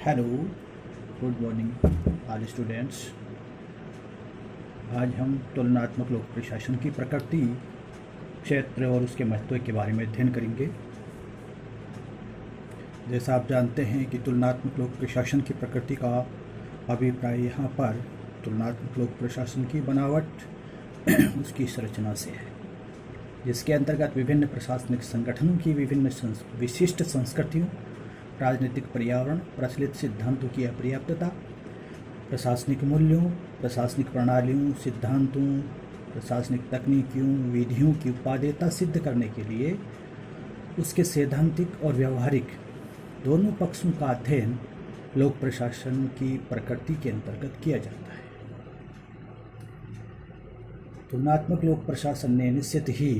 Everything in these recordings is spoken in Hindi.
Hello, good morning all students. आज हम तुलनात्मक लोक प्रशासन की प्रकृति, क्षेत्र और उसके महत्व के बारे में अध्ययन करेंगे। जैसा आप जानते हैं कि तुलनात्मक लोक प्रशासन की प्रकृति का अभिप्राय यहाँ पर तुलनात्मक लोक प्रशासन की बनावट उसकी संरचना से है, जिसके अंतर्गत विभिन्न प्रशासनिक संगठनों की विभिन्न विशिष्ट संस्कृतियों, राजनीतिक पर्यावरण, प्रचलित सिद्धांतों की अपर्याप्तता, प्रशासनिक मूल्यों, प्रशासनिक प्रणालियों, सिद्धांतों, प्रशासनिक तकनीकियों, विधियों की उपादेयता सिद्ध करने के लिए उसके सैद्धांतिक और व्यवहारिक दोनों पक्षों का अध्ययन लोक प्रशासन की प्रकृति के अंतर्गत किया जाता है। तुलनात्मक लोक प्रशासन ने निश्चित ही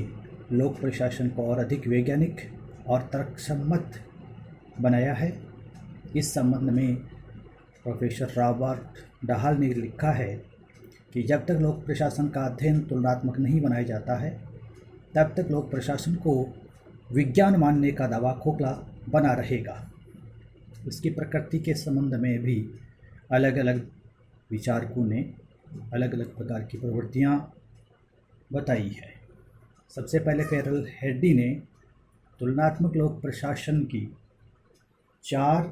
लोक प्रशासन को और अधिक वैज्ञानिक और तर्कसम्मत बनाया है। इस संबंध में प्रोफेसर रॉबर्ट डहाल ने लिखा है कि जब तक लोक प्रशासन का अध्ययन तुलनात्मक नहीं बनाया जाता है, तब तक लोक प्रशासन को विज्ञान मानने का दावा खोखला बना रहेगा। इसकी प्रकृति के संबंध में भी अलग अलग विचारकों ने अलग अलग प्रकार की प्रवृत्तियाँ बताई है। सबसे पहले कैरल हेडी ने तुलनात्मक लोक प्रशासन की 4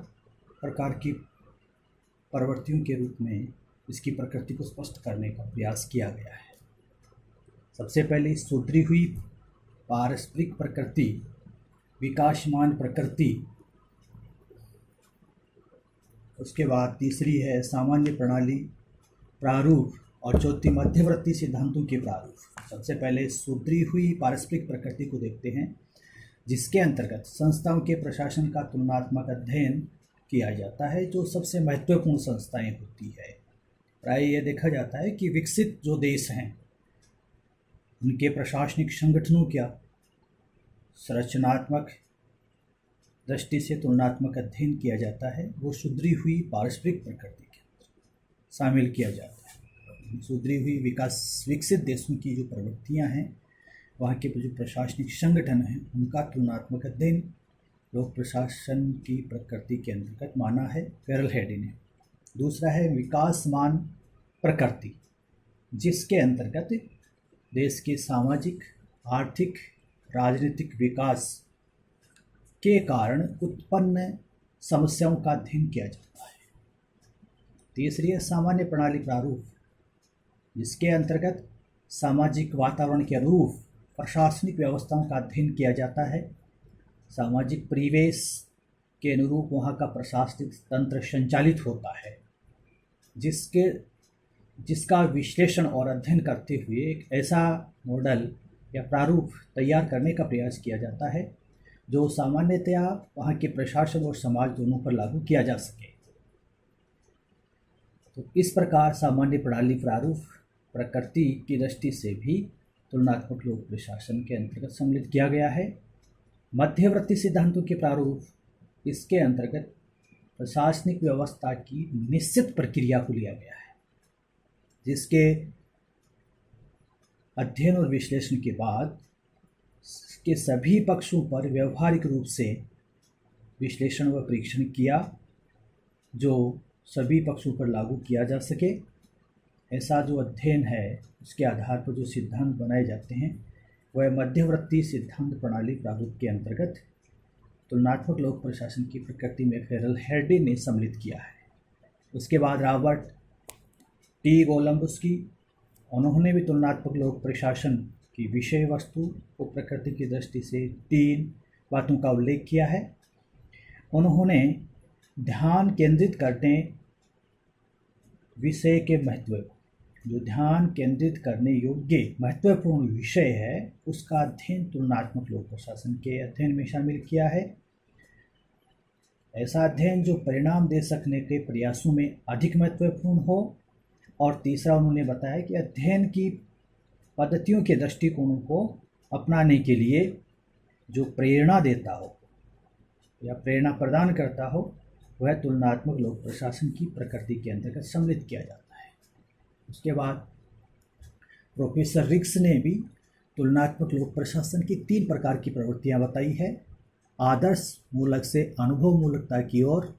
प्रकार की प्रवृत्तियों के रूप में इसकी प्रकृति को स्पष्ट करने का प्रयास किया गया है। सबसे पहले सुधरी हुई पारस्परिक प्रकृति, विकासमान प्रकृति। उसके बाद तीसरी है सामान्य प्रणाली प्रारूप और चौथी मध्यवर्ती सिद्धांतों के प्रारूप। सबसे पहले सुधरी हुई पारस्परिक प्रकृति को देखते हैं, जिसके अंतर्गत संस्थाओं के प्रशासन का तुलनात्मक अध्ययन किया जाता है, जो सबसे महत्वपूर्ण संस्थाएं होती है। प्राय यह देखा जाता है कि विकसित जो देश हैं उनके प्रशासनिक संगठनों का संरचनात्मक दृष्टि से तुलनात्मक अध्ययन किया जाता है, वो सुधरी हुई पारस्परिक प्रकृति के अंदर शामिल किया जाता है। सुधरी हुई विकसित देशों की जो प्रवृत्तियाँ हैं, वहाँ के जो प्रशासनिक संगठन हैं, उनका तुलनात्मक अध्ययन लोक प्रशासन की प्रकृति के अंतर्गत माना है कैरल हेडी ने। दूसरा है विकासमान प्रकृति, जिसके अंतर्गत देश के सामाजिक, आर्थिक, राजनीतिक विकास के कारण उत्पन्न समस्याओं का अध्ययन किया जाता है। तीसरी है सामान्य प्रणाली प्रारूप, जिसके अंतर्गत सामाजिक वातावरण के अनुरूप प्रशासनिक व्यवस्थाओं का अध्ययन किया जाता है। सामाजिक परिवेश के अनुरूप वहाँ का प्रशासनिक तंत्र संचालित होता है, जिसका विश्लेषण और अध्ययन करते हुए एक ऐसा मॉडल या प्रारूप तैयार करने का प्रयास किया जाता है जो सामान्यतया वहाँ के प्रशासन और समाज दोनों पर लागू किया जा सके। तो इस प्रकार सामान्य प्रणाली प्रारूप प्रकृति की दृष्टि से भी तुलनात्मक लोक प्रशासन के अंतर्गत सम्मिलित किया गया है। मध्यवर्ती सिद्धांतों के प्रारूप, इसके अंतर्गत प्रशासनिक व्यवस्था की निश्चित प्रक्रिया को लिया गया है, जिसके अध्ययन और विश्लेषण के बाद के सभी पक्षों पर व्यवहारिक रूप से विश्लेषण व परीक्षण किया, जो सभी पक्षों पर लागू किया जा सके। ऐसा जो अध्ययन है, उसके आधार पर जो सिद्धांत बनाए जाते हैं, वह मध्यवर्ती सिद्धांत प्रणाली प्रारूप के अंतर्गत तुलनात्मक लोक प्रशासन की प्रकृति में कैरल हेडी ने सम्मिलित किया है। उसके बाद रॉबर्ट टी कोलंबस्की, उन्होंने भी तुलनात्मक लोक प्रशासन की विषय वस्तु को प्रकृति की दृष्टि से 3 बातों का उल्लेख किया है। उन्होंने ध्यान केंद्रित करने विषय के महत्व, जो ध्यान केंद्रित करने योग्य महत्वपूर्ण विषय है, उसका अध्ययन तुलनात्मक लोक प्रशासन के अध्ययन में शामिल किया है। ऐसा अध्ययन जो परिणाम दे सकने के प्रयासों में अधिक महत्वपूर्ण हो। और तीसरा उन्होंने बताया कि अध्ययन की पद्धतियों के दृष्टिकोणों को अपनाने के लिए जो प्रेरणा देता हो या प्रेरणा प्रदान करता हो, वह तुलनात्मक लोक प्रशासन की प्रकृति के अंतर्गत सम्मिलित किया जाता है। उसके बाद प्रोफेसर रिक्स ने भी तुलनात्मक लोक प्रशासन की 3 प्रकार की प्रवृत्तियां बताई है। आदर्श मूलक से अनुभव मूलकता की ओर,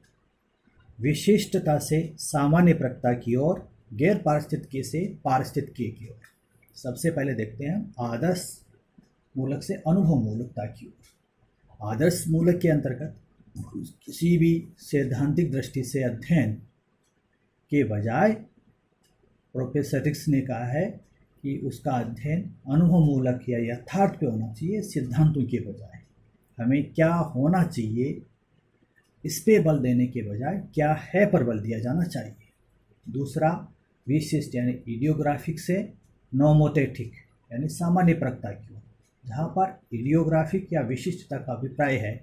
विशिष्टता से सामान्यप्रकता की ओर, गैर पारिस्थितिकी से पारिस्थितिकी की ओर। सबसे पहले देखते हैं हम आदर्श मूलक से अनुभव मूलकता की ओर। आदर्श मूलक के अंतर्गत किसी भी सैद्धांतिक दृष्टि से अध्ययन के बजाय प्रोफेसर रिक्स ने कहा है कि उसका अध्ययन अनुभव मूलक या यथार्थ पे होना चाहिए, सिद्धांतों के बजाय। हमें क्या होना चाहिए इस पे बल देने के बजाय क्या है पर बल दिया जाना चाहिए। दूसरा विशिष्ट यानी इडियोग्राफिक से नोमोथेटिक यानी सामान्य प्रकता की ओर, जहाँ पर इडियोग्राफिक या विशिष्टता का अभिप्राय है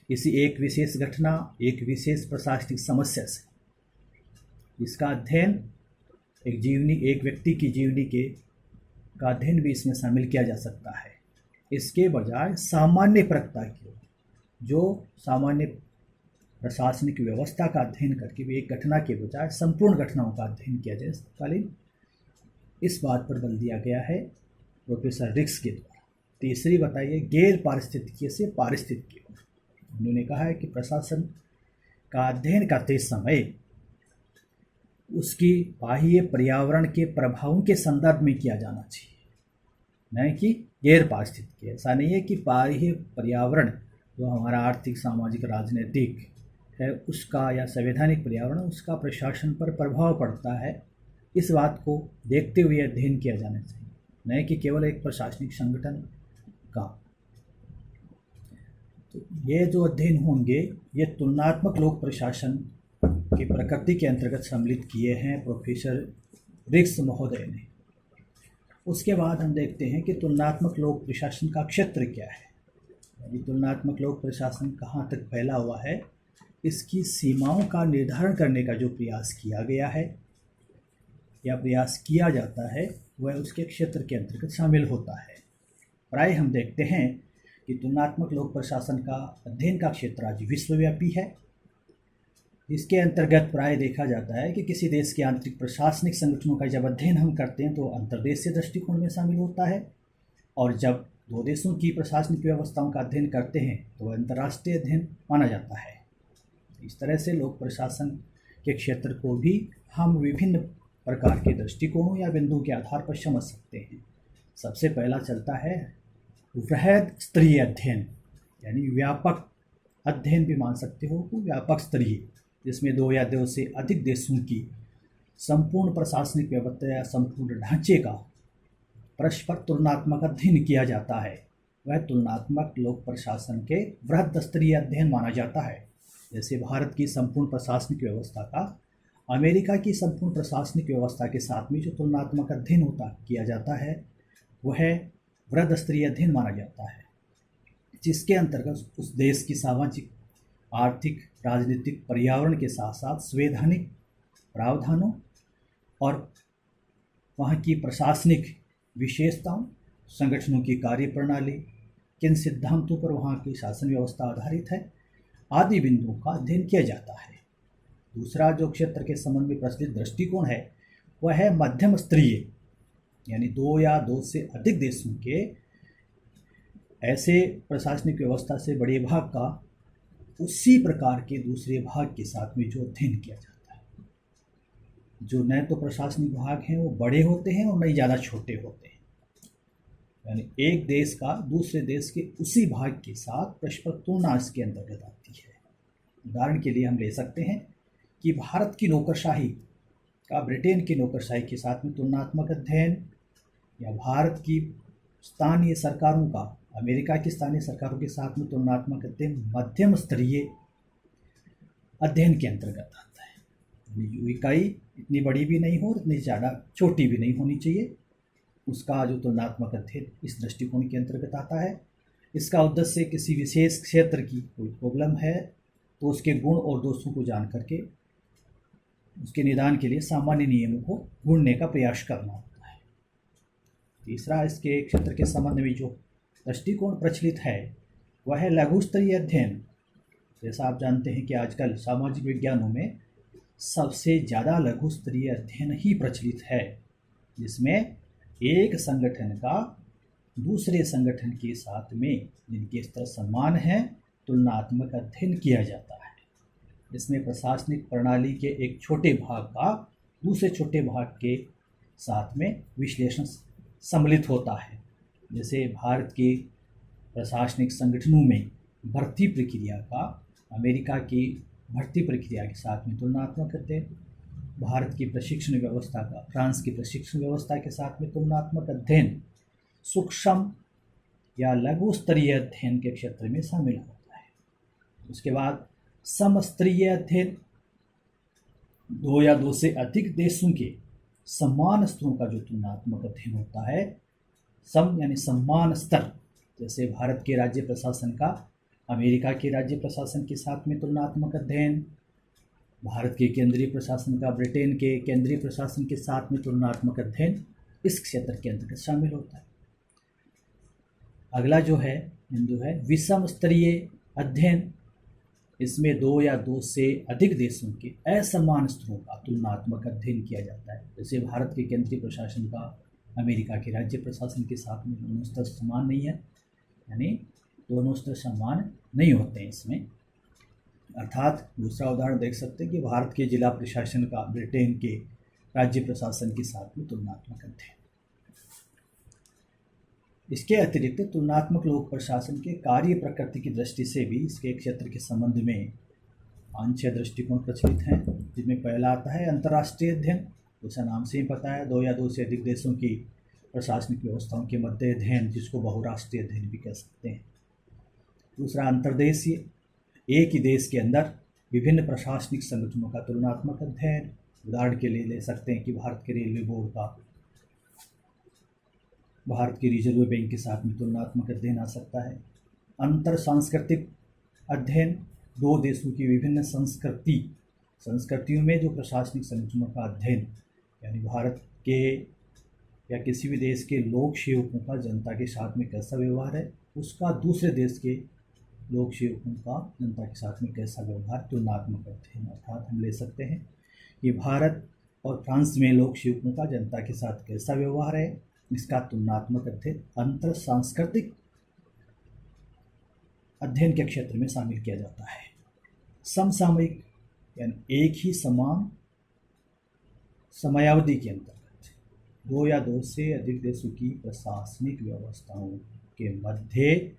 किसी एक विशेष घटना, एक विशेष प्रशासनिक समस्या से। इसका अध्ययन एक व्यक्ति की जीवनी का अध्ययन भी इसमें शामिल किया जा सकता है। इसके बजाय सामान्य प्रकता की ओर, जो सामान्य प्रशासनिक व्यवस्था का अध्ययन करके भी एक घटना के बजाय संपूर्ण घटनाओं का अध्ययन किया जाए तत्कालीन, इस बात पर बल दिया गया है प्रोफेसर रिक्स के द्वारा। तीसरी बताइए गैर पारिस्थितिकी से पारिस्थितिकी ओर। उन्होंने कहा है कि प्रशासन का अध्ययन करते समय उसकी बाह्य पर्यावरण के प्रभावों के संदर्भ में किया जाना चाहिए, न कि गैर पारिस्थितिकी। ऐसा नहीं है कि बाह्य पर्यावरण जो हमारा आर्थिक, सामाजिक, राजनीतिक है उसका या संवैधानिक पर्यावरण उसका प्रशासन पर प्रभाव पड़ता है, इस बात को देखते हुए अध्ययन किया जाना चाहिए, न कि केवल एक प्रशासनिक संगठन का। तो ये जो अध्ययन होंगे ये तुलनात्मक लोक प्रशासन की प्रकृति के अंतर्गत सम्मिलित किए हैं प्रोफेसर रिक्स महोदय ने। उसके बाद हम देखते हैं कि तुलनात्मक लोक प्रशासन का क्षेत्र क्या है, यानी तुलनात्मक लोक प्रशासन कहाँ तक फैला हुआ है, इसकी सीमाओं का निर्धारण करने का जो प्रयास किया गया है या प्रयास किया जाता है वह उसके क्षेत्र के अंतर्गत शामिल होता है। प्राय हम देखते हैं कि तुलनात्मक लोक प्रशासन का अध्ययन का क्षेत्र आज विश्वव्यापी है। इसके अंतर्गत प्राय देखा जाता है कि किसी देश के आंतरिक प्रशासनिक संगठनों का जब अध्ययन हम करते हैं तो अंतर्देशीय दृष्टिकोण में शामिल होता है, और जब दो देशों की प्रशासनिक व्यवस्थाओं का अध्ययन करते हैं तो अंतर्राष्ट्रीय अध्ययन माना जाता है। इस तरह से लोक प्रशासन के क्षेत्र को भी हम विभिन्न प्रकार के दृष्टिकोणों या बिंदुओं के आधार पर समझ सकते हैं। सबसे पहला चलता है वृहद स्तरीय अध्ययन, यानी व्यापक अध्ययन भी मान सकते हो को व्यापक स्तरीय, जिसमें दो या दो से अधिक देशों की संपूर्ण प्रशासनिक व्यवस्था या संपूर्ण ढांचे का परस्पर तुलनात्मक अध्ययन किया जाता है, वह तुलनात्मक लोक प्रशासन के वृहद स्तरीय अध्ययन माना जाता है। जैसे भारत की संपूर्ण प्रशासनिक व्यवस्था का अमेरिका की संपूर्ण प्रशासनिक व्यवस्था के साथ में जो तुलनात्मक अध्ययन किया जाता है वह वृहद स्तरीय अध्ययन माना जाता है, जिसके अंतर्गत उस देश की सामाजिक, आर्थिक, राजनीतिक पर्यावरण के साथ साथ संवैधानिक प्रावधानों और वहाँ की प्रशासनिक विशेषताओं, संगठनों की कार्यप्रणाली, किन सिद्धांतों पर वहाँ की शासन व्यवस्था आधारित है आदि बिंदुओं का अध्ययन किया जाता है। दूसरा जो क्षेत्र के संबंध में प्रचलित दृष्टिकोण है वह है मध्यम स्तरीय, यानी दो या दो से अधिक देशों के ऐसे प्रशासनिक व्यवस्था से बड़े भाग का उसी प्रकार के दूसरे भाग के साथ में जो अध्ययन किया जाता है, जो न तो प्रशासनिक भाग हैं वो बड़े होते हैं और न ही ज़्यादा छोटे होते हैं, यानी एक देश का दूसरे देश के उसी भाग के साथ परस्पर तुलना इसके अंतर्गत आती है। उदाहरण के लिए हम ले सकते हैं कि भारत की नौकरशाही का ब्रिटेन की नौकरशाही के साथ में तुलनात्मक अध्ययन, या भारत की स्थानीय सरकारों का अमेरिका की स्थानीय सरकारों के साथ में तुलनात्मक अध्ययन मध्यम स्तरीय अध्ययन के अंतर्गत आता है। जो इकाई इतनी बड़ी भी नहीं हो और इतनी ज़्यादा छोटी भी नहीं होनी चाहिए, उसका जो तुलनात्मक अध्ययन इस दृष्टिकोण के अंतर्गत आता है। इसका उद्देश्य किसी विशेष क्षेत्र की कोई प्रॉब्लम है तो उसके गुण और दोषों को जान करके उसके निदान के लिए सामान्य नियमों को ढूंढने का प्रयास करना होता है। तीसरा इसके क्षेत्र के संबंध में जो दृष्टिकोण प्रचलित है वह है लघु स्तरीय अध्ययन। जैसा आप जानते हैं कि आजकल सामाजिक विज्ञानों में सबसे ज़्यादा लघु स्तरीय अध्ययन ही प्रचलित है, जिसमें एक संगठन का दूसरे संगठन के साथ में जिनके स्तर समान हैं तुलनात्मक अध्ययन किया जाता है। इसमें प्रशासनिक प्रणाली के एक छोटे भाग का दूसरे छोटे भाग के साथ में विश्लेषण सम्मिलित होता है। जैसे भारत के प्रशासनिक संगठनों में भर्ती प्रक्रिया का अमेरिका की भर्ती प्रक्रिया के साथ में तुलनात्मक अध्ययन, भारत की प्रशिक्षण व्यवस्था का फ्रांस की प्रशिक्षण व्यवस्था के साथ में तुलनात्मक अध्ययन सूक्ष्म या लघु स्तरीय अध्ययन के क्षेत्र में शामिल होता है। उसके बाद समस्तरीय अध्ययन, 2 या 2 से अधिक देशों के समान स्तरों का जो तुलनात्मक अध्ययन होता है, सम यानी सम्मान स्तर, जैसे भारत के राज्य प्रशासन का अमेरिका के राज्य प्रशासन के साथ में तुलनात्मक अध्ययन, भारत के केंद्रीय प्रशासन का ब्रिटेन के केंद्रीय प्रशासन के साथ में तुलनात्मक अध्ययन इस क्षेत्र के अंतर्गत शामिल होता है। अगला जो है बिंदु है विषम स्तरीय अध्ययन। इसमें 2 या 2 से अधिक देशों के असमान स्तरों का तुलनात्मक अध्ययन किया जाता है। जैसे भारत के केंद्रीय प्रशासन का अमेरिका के राज्य प्रशासन के साथ में दोनों स्तर समान नहीं है, यानी दोनों स्तर समान नहीं होते हैं इसमें। अर्थात दूसरा उदाहरण देख सकते हैं कि भारत के जिला प्रशासन का ब्रिटेन के राज्य प्रशासन के साथ में तुलनात्मक अध्ययन। इसके अतिरिक्त तुलनात्मक लोक प्रशासन के कार्य प्रकृति की दृष्टि से भी इसके क्षेत्र के संबंध में 5-6 दृष्टिकोण प्रचलित हैं, जिनमें पहला आता है अंतर्राष्ट्रीय अध्ययन। जैसा नाम से ही पता है, 2 या 2 से अधिक देशों की प्रशासनिक व्यवस्थाओं के मध्य अध्ययन, जिसको बहुराष्ट्रीय अध्ययन भी कह सकते हैं। दूसरा अंतर्देशीय, एक ही देश के अंदर विभिन्न प्रशासनिक संगठनों का तुलनात्मक अध्ययन। उदाहरण के लिए ले सकते हैं कि भारत के रेलवे बोर्ड का भारत के रिजर्व बैंक के साथ में तुलनात्मक अध्ययन आ सकता है। अंतर सांस्कृतिक अध्ययन, 2 देशों की विभिन्न संस्कृतियों में जो प्रशासनिक संगठनों का अध्ययन, यानी भारत के या किसी भी देश के लोक सेवकों का जनता के साथ में कैसा व्यवहार है, उसका दूसरे देश के लोक सेवकों का जनता के साथ में कैसा व्यवहार, तुलनात्मक अध्ययन। अर्थात हम ले सकते हैं कि भारत और फ्रांस में लोक सेवकों का जनता के साथ कैसा व्यवहार है, इसका तुलनात्मक अध्ययन अंतर सांस्कृतिक अध्ययन के क्षेत्र में शामिल किया जाता है। समसामयिक, यानी एक ही समान समयावधि के अंतर्गत 2 या 2 से अधिक देशों की प्रशासनिक व्यवस्थाओं के मध्य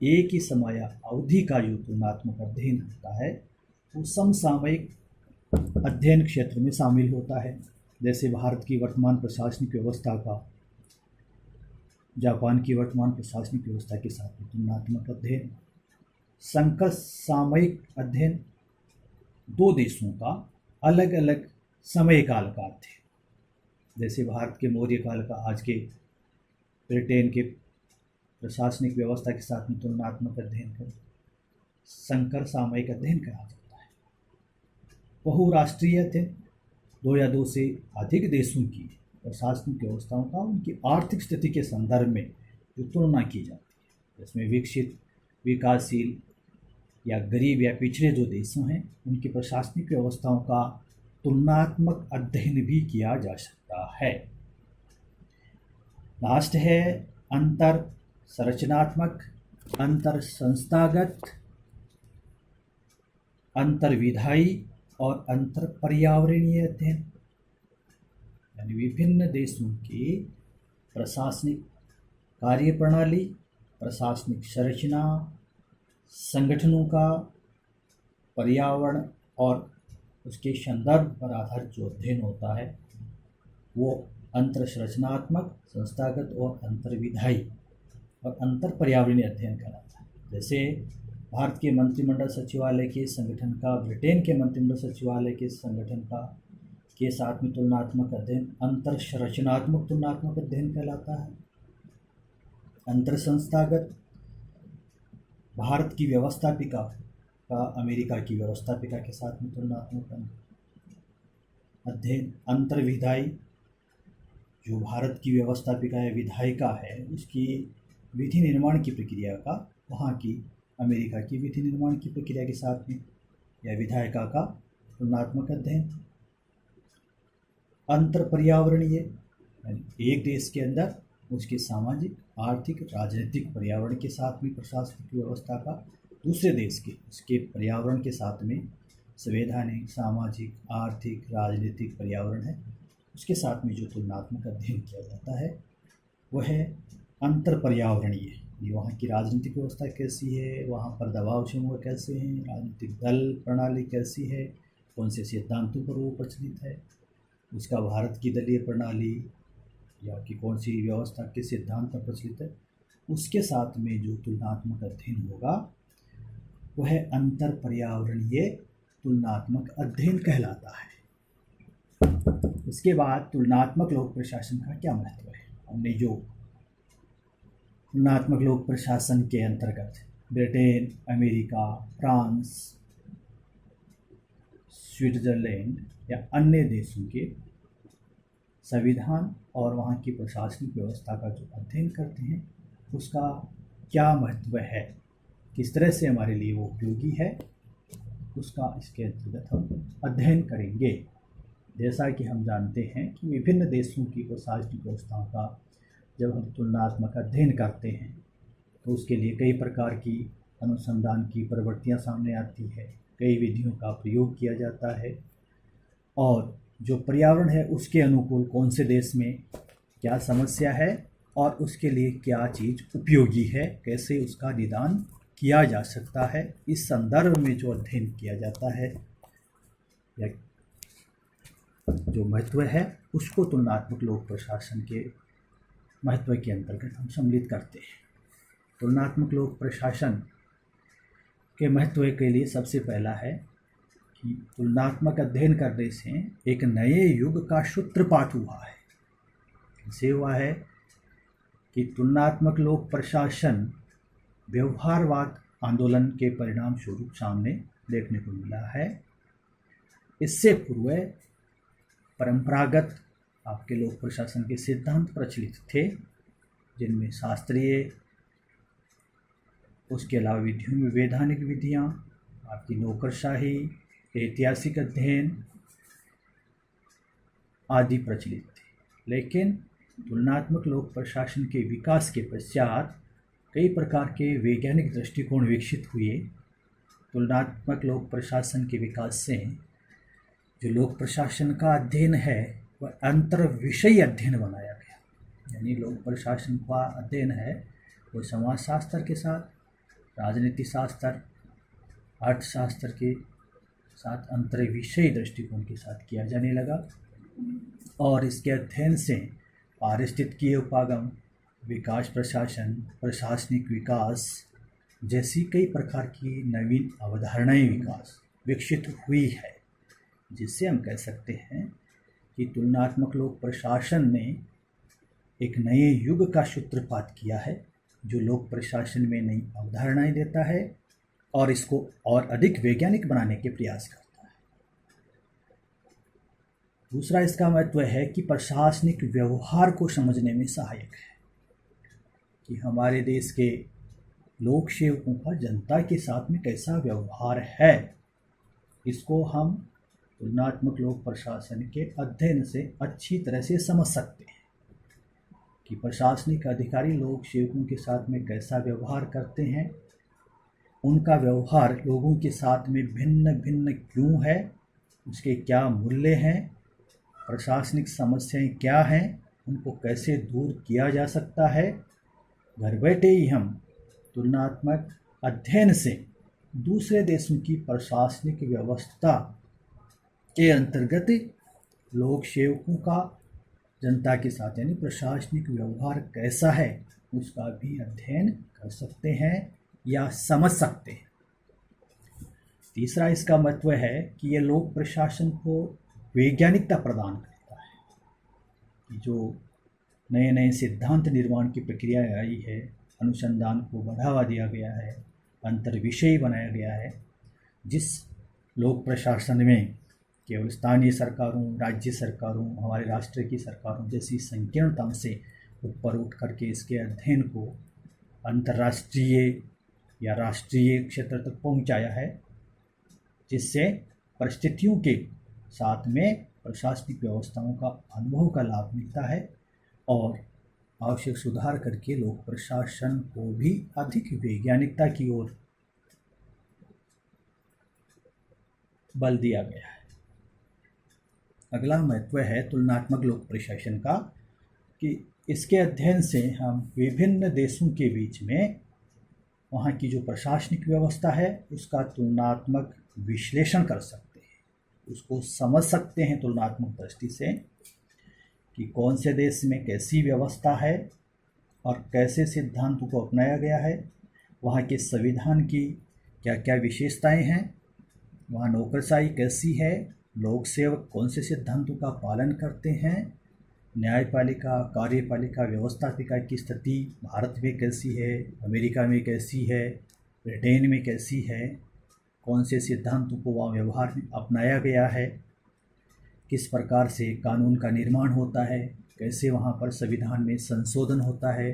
एक ही समय अवधि का जो तुलनात्मक अध्ययन होता है, वो समसामयिक अध्ययन क्षेत्र में शामिल होता है। जैसे भारत की वर्तमान प्रशासनिक व्यवस्था का जापान की वर्तमान प्रशासनिक व्यवस्था के साथ में तुलनात्मक अध्ययन। संकर सामयिक अध्ययन, 2 देशों का अलग अलग समय काल का अध्ययन। जैसे भारत के मौर्य काल का आज के ब्रिटेन के प्रशासनिक व्यवस्था के साथ में तुलनात्मक अध्ययन कर संकर सामयिक अध्ययन कहा जाता है। बहुराष्ट्रीय अध्ययन, 2 या 2 से अधिक देशों की प्रशासनिक व्यवस्थाओं का उनकी आर्थिक स्थिति के संदर्भ में जो तुलना की जाती है, जिसमें विकसित, विकासशील या गरीब या पिछड़े जो देशों हैं, उनकी प्रशासनिक व्यवस्थाओं का तुलनात्मक अध्ययन भी किया जा सकता है। लास्ट है अंतर संरचनात्मक, अंतर संस्थागत, अंतर विधायी और अंतर पर्यावरणीय अध्ययन, यानी विभिन्न देशों की प्रशासनिक कार्यप्रणाली, प्रशासनिक संरचना, संगठनों का पर्यावरण और उसके संदर्भ पर आधारित जो अध्ययन होता है, वो अंतर संरचनात्मक, संस्थागत और अंतर विधायी और अंतर पर्यावरणीय अध्ययन कहलाता है। जैसे भारत के मंत्रिमंडल सचिवालय के संगठन का ब्रिटेन के मंत्रिमंडल सचिवालय के संगठन का के साथ में तुलनात्मक अध्ययन अंतर संरचनात्मक तुलनात्मक अध्ययन कहलाता है। अंतर संस्थागत, भारत की व्यवस्थापिका का अमेरिका की व्यवस्थापिका के साथ में तुलनात्मक अध्ययन। अंतर विधायी, जो भारत की व्यवस्थापिका या विधायिका है, उसकी विधि निर्माण की प्रक्रिया का वहाँ की अमेरिका की विधि निर्माण की प्रक्रिया के साथ में या विधायिका का तुलनात्मक अध्ययन। अंतर पर्यावरणीय, यानी एक देश के अंदर उसके सामाजिक, आर्थिक, राजनीतिक पर्यावरण के साथ में प्रशासनिक व्यवस्था का दूसरे देश के उसके पर्यावरण के साथ में संवैधानिक, सामाजिक, आर्थिक, राजनीतिक पर्यावरण है। उसके साथ में जो तुलनात्मक अध्ययन किया जाता है वह है अंतर पर्यावरणीय। ये वहाँ की राजनीतिक व्यवस्था कैसी है, वहाँ पर दबाव समूह कैसे हैं, राजनीतिक दल प्रणाली कैसी है, कौन से सिद्धांतों पर वो प्रचलित है, उसका भारत की दलीय प्रणाली या कि कौन सी व्यवस्था के सिद्धांत पर प्रचलित है, उसके साथ में जो तुलनात्मक अध्ययन होगा वह अंतर पर्यावरणीय तुलनात्मक अध्ययन कहलाता है। इसके बाद तुलनात्मक लोक प्रशासन का क्या महत्व है। हमने जो तुलनात्मक लोक प्रशासन के अंतर्गत ब्रिटेन, अमेरिका, फ्रांस, स्विट्जरलैंड या अन्य देशों के संविधान और वहाँ की प्रशासनिक व्यवस्था का जो अध्ययन करते हैं उसका क्या महत्व है, किस तरह से हमारे लिए वो उपयोगी है, उसका इसके अंतर्गत हम अध्ययन करेंगे। जैसा कि हम जानते हैं कि विभिन्न देशों की प्रशासनिक व्यवस्थाओं का जब हम तुलनात्मक अध्ययन करते हैं तो उसके लिए कई प्रकार की अनुसंधान की प्रवृत्तियाँ सामने आती है, कई विधियों का प्रयोग किया जाता है और जो पर्यावरण है उसके अनुकूल कौन से देश में क्या समस्या है और उसके लिए क्या चीज़ उपयोगी है, कैसे उसका निदान किया जा सकता है, इस संदर्भ में जो अध्ययन किया जाता है या जो महत्व है उसको तुलनात्मक लोक प्रशासन के महत्व के अंतर्गत हम सम्मिलित करते हैं। तुलनात्मक लोक प्रशासन के महत्व के लिए सबसे पहला है कि तुलनात्मक अध्ययन करने से एक नए युग का सूत्रपात हुआ है। इसे हुआ है कि तुलनात्मक लोक प्रशासन व्यवहारवाद आंदोलन के परिणाम स्वरूप सामने देखने को मिला है। इससे पूर्व परंपरागत आपके लोक प्रशासन के सिद्धांत प्रचलित थे जिनमें शास्त्रीय, उसके अलावा विधियों में वैधानिक विधियाँ, आपकी नौकरशाही, ऐतिहासिक अध्ययन आदि प्रचलित थे। लेकिन तुलनात्मक लोक प्रशासन के विकास के पश्चात कई प्रकार के वैज्ञानिक दृष्टिकोण विकसित हुए। तुलनात्मक लोक प्रशासन के विकास से जो लोक प्रशासन का अध्ययन है वह अंतर विषय अध्ययन बनाया गया। यानी लोक प्रशासन का अध्ययन है वो समाजशास्त्र के साथ, राजनीति शास्त्र, अर्थशास्त्र के साथ अंतर विषय दृष्टिकोण के साथ किया जाने लगा और इसके अध्ययन से पारिस्थितिकीय उपागम, विकास प्रशासन, प्रशासनिक विकास जैसी कई प्रकार की नवीन अवधारणाएं विकसित हुई है, जिससे हम कह सकते हैं कि तुलनात्मक लोक प्रशासन ने एक नए युग का सूत्रपात किया है जो लोक प्रशासन में नई अवधारणाएं देता है और इसको और अधिक वैज्ञानिक बनाने के प्रयास करता है। दूसरा इसका महत्व है कि प्रशासनिक व्यवहार को समझने में सहायक है कि हमारे देश के लोक सेवकों का जनता के साथ में कैसा व्यवहार है। इसको हम तुलनात्मक लोक प्रशासन के अध्ययन से अच्छी तरह से समझ सकते हैं कि प्रशासनिक अधिकारी लोक सेवकों के साथ में कैसा व्यवहार करते हैं, उनका व्यवहार लोगों के साथ में भिन्न भिन्न क्यों है, उसके क्या मूल्य हैं, प्रशासनिक समस्याएं क्या हैं, उनको कैसे दूर किया जा सकता है। घर बैठे ही हम तुलनात्मक अध्ययन से दूसरे देशों की प्रशासनिक व्यवस्था के अंतर्गत लोक सेवकों का जनता के साथ यानी प्रशासनिक व्यवहार कैसा है उसका भी अध्ययन कर सकते हैं या समझ सकते हैं। तीसरा इसका महत्व है कि ये लोक प्रशासन को वैज्ञानिकता प्रदान करता है कि जो नए नए सिद्धांत निर्माण की प्रक्रिया आई है, अनुसंधान को बढ़ावा दिया गया है, अंतर विषय बनाया गया है, जिस लोक प्रशासन में केवल स्थानीय सरकारों, राज्य सरकारों, हमारे राष्ट्र की सरकारों जैसी संकीर्णताओं से ऊपर उठ करके इसके अध्ययन को अंतर्राष्ट्रीय या राष्ट्रीय क्षेत्र तक पहुंचाया है, जिससे परिस्थितियों के साथ में प्रशासनिक व्यवस्थाओं का अनुभव का लाभ मिलता है और आवश्यक सुधार करके लोक प्रशासन को भी अधिक वैज्ञानिकता की ओर बल दिया गया है। अगला महत्व है तुलनात्मक लोक प्रशासन का कि इसके अध्ययन से हम विभिन्न देशों के बीच में वहाँ की जो प्रशासनिक व्यवस्था है उसका तुलनात्मक विश्लेषण कर सकते हैं, उसको समझ सकते हैं तुलनात्मक दृष्टि से कि कौन से देश में कैसी व्यवस्था है और कैसे सिद्धांतों को अपनाया गया है, वहाँ के संविधान की क्या क्या विशेषताएं हैं, वहाँ नौकरशाही कैसी है, लोक सेवक कौन से सिद्धांतों का पालन करते हैं, न्यायपालिका कार्यपालिका व्यवस्थापिका की स्थिति भारत में कैसी है, अमेरिका में कैसी है, ब्रिटेन में कैसी है, कौन से सिद्धांतों को वहाँ व्यवहार में अपनाया गया है, किस प्रकार से कानून का निर्माण होता है, कैसे वहाँ पर संविधान में संशोधन होता है,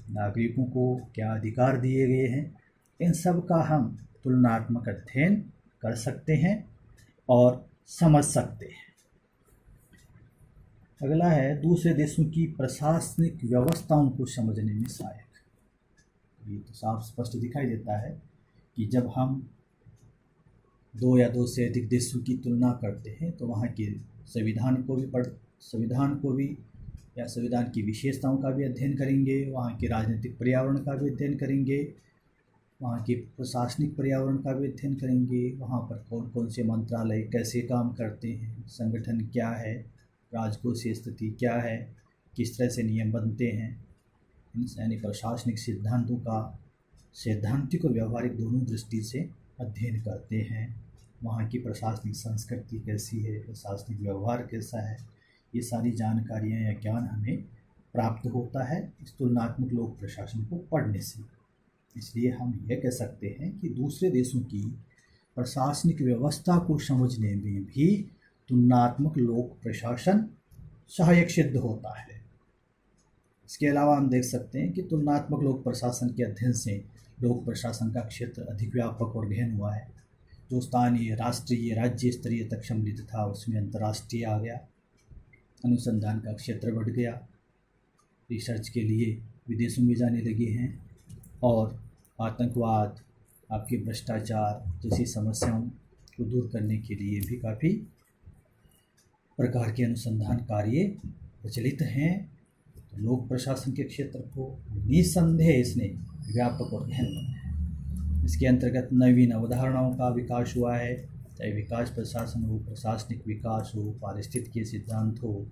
नागरिकों को क्या अधिकार दिए गए हैं, इन सब का हम तुलनात्मक अध्ययन कर सकते हैं और समझ सकते हैं। अगला है दूसरे देशों की प्रशासनिक व्यवस्थाओं को समझने में सहायक। ये तो साफ स्पष्ट दिखाई देता है कि जब हम दो या दो से अधिक देशों की तुलना करते हैं तो वहाँ के संविधान को भी या संविधान की विशेषताओं का भी अध्ययन करेंगे, वहाँ के राजनीतिक पर्यावरण का भी अध्ययन करेंगे, वहाँ के प्रशासनिक पर्यावरण का भी अध्ययन करेंगे, वहाँ पर कौन कौन से मंत्रालय कैसे काम करते हैं, संगठन क्या है, राजकोषीय स्थिति क्या है, किस तरह से नियम बनते हैं, यानी प्रशासनिक सिद्धांतों का सैद्धांतिक और व्यवहारिक दोनों दृष्टि से अध्ययन करते हैं। वहाँ की प्रशासनिक संस्कृति कैसी है, प्रशासनिक व्यवहार कैसा है, ये सारी जानकारियाँ या ज्ञान हमें प्राप्त होता है इस तुलनात्मक लोक प्रशासन को पढ़ने से। इसलिए हम यह कह सकते हैं कि दूसरे देशों की प्रशासनिक व्यवस्था को समझने में भी तुलनात्मक लोक प्रशासन सहायक सिद्ध होता है। इसके अलावा हम देख सकते हैं कि तुलनात्मक लोक प्रशासन के अध्ययन से लोक प्रशासन का क्षेत्र अधिक व्यापक और गहन हुआ है। जो स्थानीय, राष्ट्रीय, राज्य स्तरीय तक सम्मिलित था उसमें अंतर्राष्ट्रीय आ गया, अनुसंधान का क्षेत्र बढ़ गया, रिसर्च के लिए विदेशों में जाने लगे हैं और आतंकवाद, आपके भ्रष्टाचार जैसी समस्याओं को दूर करने के लिए भी काफ़ी प्रकार के अनुसंधान कार्य प्रचलित हैं। तो लोक प्रशासन के क्षेत्र को निसंदेह इसने व्यापक और गहन बनाया। इसके अंतर्गत नवीन अवधारणाओं का विकास हुआ है, चाहे विकास प्रशासन हो, प्रशासनिक विकास हो, पारिस्थितिकीय सिद्धांत हो,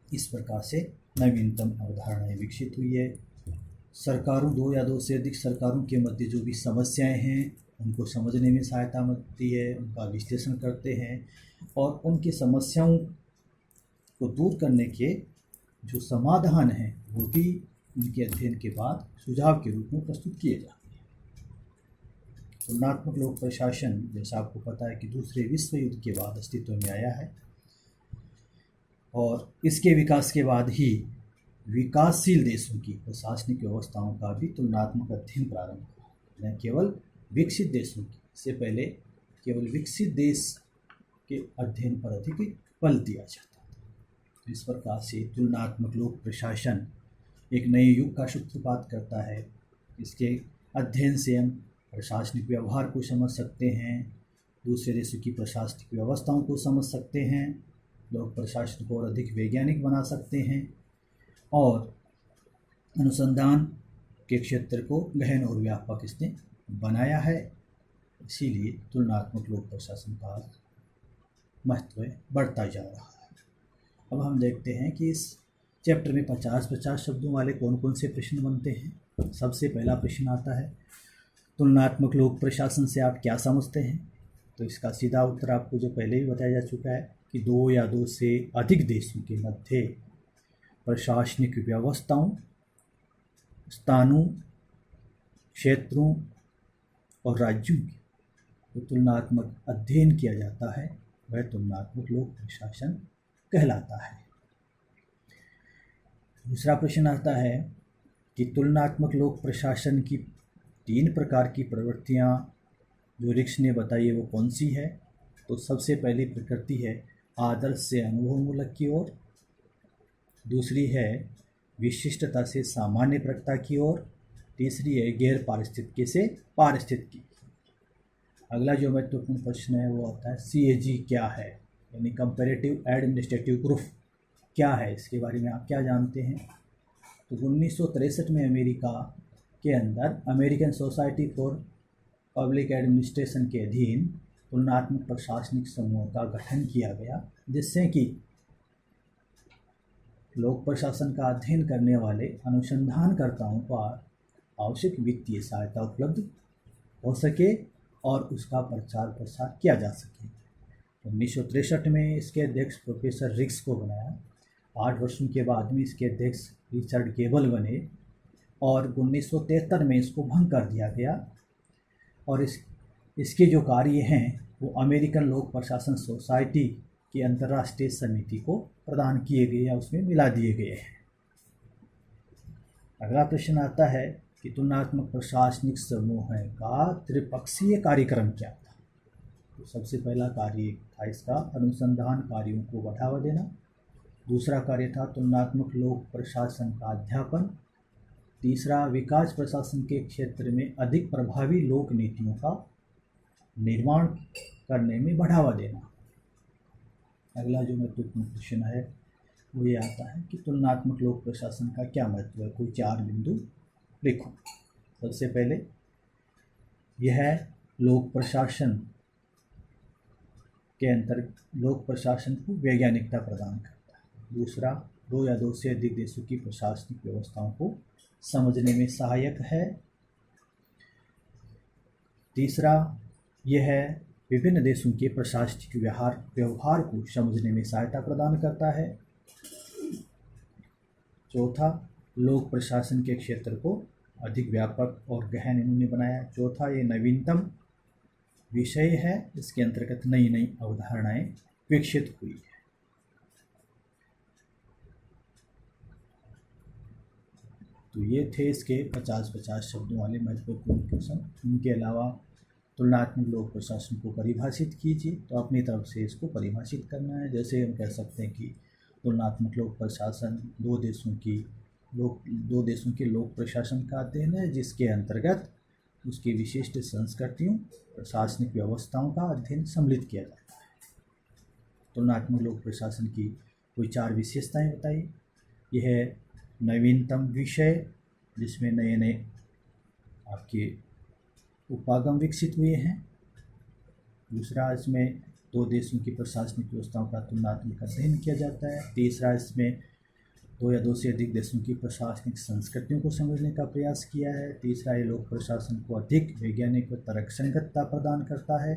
इस प्रकार से नवीनतम अवधारणाएं विकसित हुई है। सरकारों, दो या दो से अधिक सरकारों के मध्य जो भी समस्याएं हैं उनको समझने में सहायता मिलती है, उनका विश्लेषण करते हैं और उनकी समस्याओं को दूर करने के जो समाधान हैं वो भी उनके अध्ययन के बाद सुझाव के रूप में प्रस्तुत किए जाते हैं। तुलनात्मक लोक प्रशासन, जैसा आपको पता है कि दूसरे विश्व युद्ध के बाद अस्तित्व में आया है और इसके विकास के बाद ही विकासशील देशों की प्रशासनिक व्यवस्थाओं का भी तुलनात्मक अध्ययन प्रारंभ हुआ। न केवल विकसित देशों की, इससे पहले केवल विकसित देश के अध्ययन पर अधिक बल दिया जाता था। इस प्रकार से तुलनात्मक लोक प्रशासन एक नए युग का सूत्रपात करता है। इसके अध्ययन से हम प्रशासनिक व्यवहार को समझ सकते हैं, दूसरे देशों की प्रशासनिक व्यवस्थाओं को समझ सकते हैं, लोक प्रशासन को और अधिक वैज्ञानिक बना सकते हैं और अनुसंधान के क्षेत्र को गहन और व्यापक इसने बनाया है। इसीलिए तुलनात्मक लोक प्रशासन का महत्व बढ़ता जा रहा है। अब हम देखते हैं कि इस चैप्टर में 50-50 शब्दों वाले कौन कौन से प्रश्न बनते हैं। सबसे पहला प्रश्न आता है, तुलनात्मक लोक प्रशासन से आप क्या समझते हैं? तो इसका सीधा उत्तर आपको जो पहले ही बताया जा चुका है कि दो या दो से अधिक देशों के मध्य प्रशासनिक व्यवस्थाओं, स्थानों, क्षेत्रों और राज्यों की जो तुलनात्मक अध्ययन किया जाता है वह तुलनात्मक लोक प्रशासन कहलाता है। दूसरा प्रश्न आता है कि तुलनात्मक लोक प्रशासन की 3 प्रकार की प्रवृत्तियां जो रिक्स ने बताई है वो कौन सी है? तो सबसे पहली प्रकृति है आदर्श से अनुभवमूलक की ओर, दूसरी है विशिष्टता से सामान्य प्रक्रिया की ओर, तीसरी है गैर पारिस्थितिकी से पारिस्थितिकी। अगला जो महत्वपूर्ण प्रश्न है वो होता है CAG क्या है, यानी कंपैरेटिव एडमिनिस्ट्रेटिव ग्रुप क्या है, इसके बारे में आप क्या जानते हैं। तो 1963 में अमेरिका के अंदर American society for public administration के अधीन तुलनात्मक प्रशासनिक समूह का गठन किया गया, जिससे कि लोक प्रशासन का अध्ययन करने वाले अनुसंधानकर्ताओं को आवश्यक वित्तीय सहायता उपलब्ध हो सके और उसका प्रचार प्रसार किया जा सके। 1963 में इसके अध्यक्ष प्रोफेसर रिक्स को बनाया। 8 वर्षों के बाद में इसके अध्यक्ष रिचर्ड गेबल बने और 1973 में इसको भंग कर दिया गया और इसके जो कार्य हैं वो अमेरिकन लोक प्रशासन सोसाइटी की अंतर्राष्ट्रीय समिति को प्रदान किए गए या उसमें मिला दिए गए हैं। अगला प्रश्न आता है कि तुलनात्मक प्रशासनिक समूह का त्रिपक्षीय कार्यक्रम क्या था। तो सबसे पहला कार्य था इसका अनुसंधान कार्यों को बढ़ावा देना। दूसरा कार्य था तुलनात्मक लोक प्रशासन का अध्यापन। तीसरा विकास प्रशासन के क्षेत्र में अधिक प्रभावी लोक नीतियों का निर्माण करने में बढ़ावा देना। अगला जो महत्वपूर्ण प्रश्न है वो ये आता है कि तुलनात्मक लोक प्रशासन का क्या महत्व है, कोई 4 बिंदु लिखो। सबसे पहले यह लोक प्रशासन के अंतर्गत लोक प्रशासन को वैज्ञानिकता प्रदान करता है। दूसरा, 2 या 2 से अधिक देशों की प्रशासनिक व्यवस्थाओं को समझने में सहायक है। तीसरा, यह विभिन्न देशों के प्रशासनिक व्यवहार को समझने में सहायता प्रदान करता है। चौथा, लोक प्रशासन के क्षेत्र को अधिक व्यापक और गहन इन्होंने बनाया। चौथा, ये नवीनतम विषय है, इसके अंतर्गत नई नई अवधारणाएं विकसित हुई है। तो ये थे इसके 50-50 शब्दों वाले महत्वपूर्ण क्वेश्चन। इनके अलावा तुलनात्मक लोक प्रशासन को परिभाषित कीजिए, तो अपनी तरफ से इसको परिभाषित करना है। जैसे हम कह सकते हैं कि तुलनात्मक लोक प्रशासन दो देशों के लोक प्रशासन का अध्ययन है, जिसके अंतर्गत उसकी विशिष्ट संस्कृतियों प्रशासनिक व्यवस्थाओं का अध्ययन सम्मिलित किया जाता है। तुलनात्मक लोक प्रशासन की कोई 4 विशेषताएं बताइए। यह नवीनतम विषय जिसमें नए नए आपके उपागम विकसित हुए हैं। दूसरा, इसमें 2 देशों की प्रशासनिक व्यवस्थाओं का तुलनात्मक अध्ययन किया जाता है। तीसरा, इसमें 2 या 2 से अधिक देशों की प्रशासनिक संस्कृतियों को समझने का प्रयास किया है। तीसरा, ये लोक प्रशासन को अधिक वैज्ञानिक व तर्कसंगतता प्रदान करता है।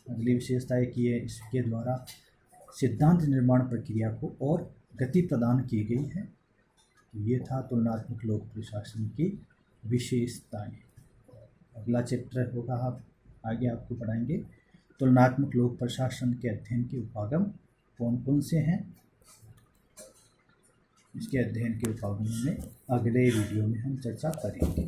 अगली विशेषता है कि ये इसके द्वारा सिद्धांत निर्माण प्रक्रिया को और गति प्रदान की गई है। तो ये था तुलनात्मक लोक प्रशासन की विशेषताएं। अगला चैप्टर होगा, आप आगे आपको पढ़ाएंगे तुलनात्मक लोक प्रशासन के अध्ययन के उपागम कौन कौन से हैं। इसके अध्ययन के उपागम में अगले वीडियो में हम चर्चा करेंगे।